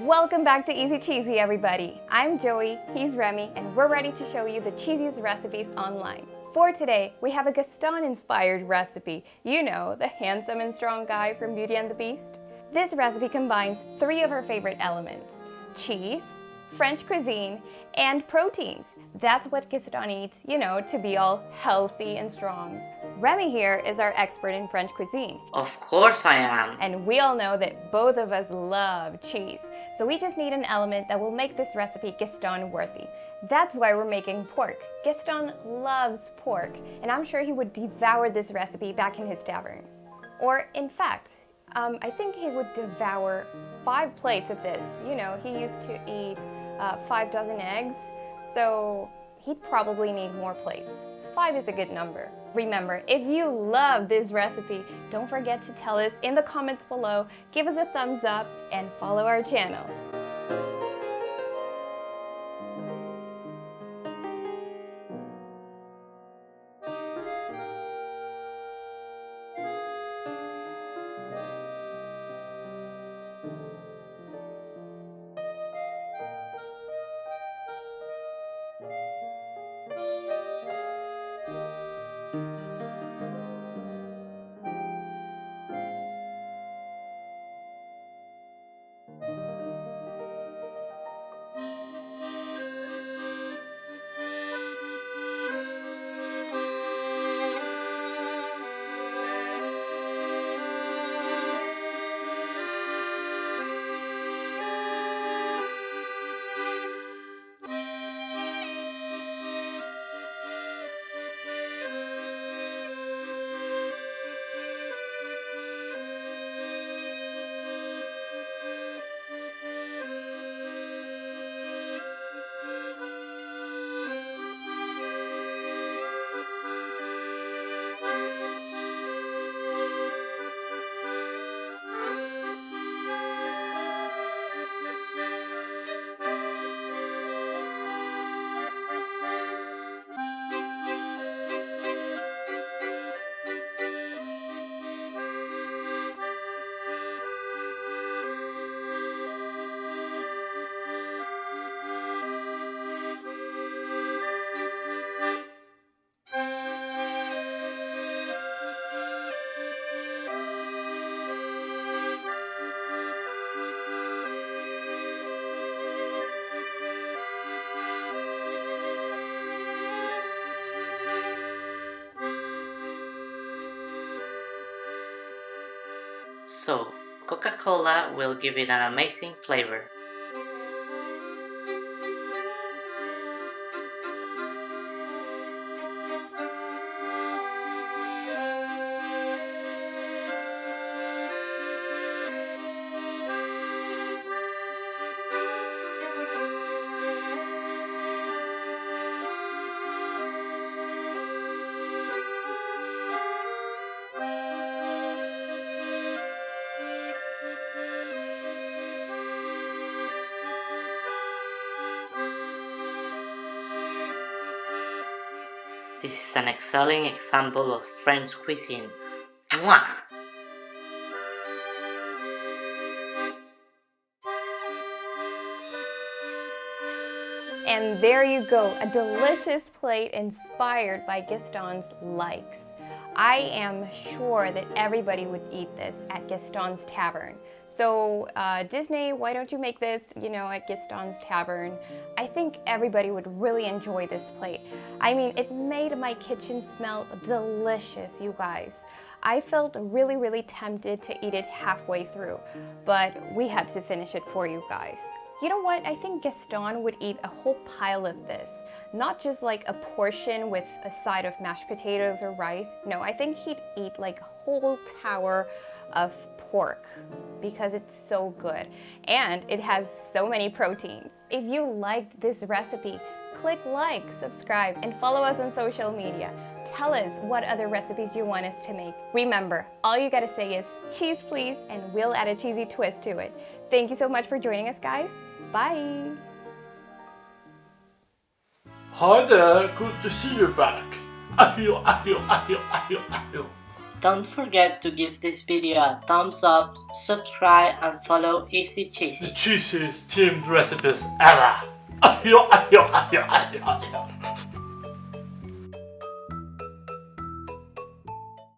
Welcome back to Easy Cheesy, everybody. I'm Joey, he's Remy, and we're ready to show you the cheesiest recipes online. For today, we have a Gaston-inspired recipe. You know, the handsome and strong guy from Beauty and the Beast. This recipe combines 3 of our favorite elements: cheese, French cuisine, and proteins. That's what Gaston eats, you know, to be all healthy and strong. Remy here is our expert in French cuisine. Of course I am. And we all know that both of us love cheese. So we just need an element that will make this recipe Gaston worthy. That's why we're making pork. Gaston loves pork, and I'm sure he would devour this recipe back in his tavern. Or in fact, I think he would devour 5 plates of this. You know, he used to eat 5 dozen eggs, so he'd probably need more plates. 5 is a good number. Remember, if you love this recipe, don't forget to tell us in the comments below, give us a thumbs up, and follow our channel. So, Coca-Cola will give it an amazing flavor. This is an excellent example of French cuisine. Mwah! And there you go, a delicious plate inspired by Gaston's likes. I am sure that everybody would eat this at Gaston's tavern. So Disney, why don't you make this, you know, at Gaston's tavern? I think everybody would really enjoy this plate. I mean, it made my kitchen smell delicious, you guys. I felt really tempted to eat it halfway through, but we had to finish it for you guys. You know what? I think Gaston would eat a whole pile of this. Not just like a portion with a side of mashed potatoes or rice. No, I think he'd eat like a whole tower of pork because it's so good and it has so many proteins. If you liked this recipe, click like, subscribe, and follow us on social media. Tell us what other recipes you want us to make. Remember, all you gotta say is cheese please, and we'll add a cheesy twist to it. Thank you so much for joining us, guys. Bye! Hi there, good to see you back. Ayo, ayo, ayo, ayo, ayo. Don't forget to give this video a thumbs up, subscribe and follow Easy The Cheesy. cheesiest teamed recipes ever. Ayo, ayo, ayo, ayo, ayo.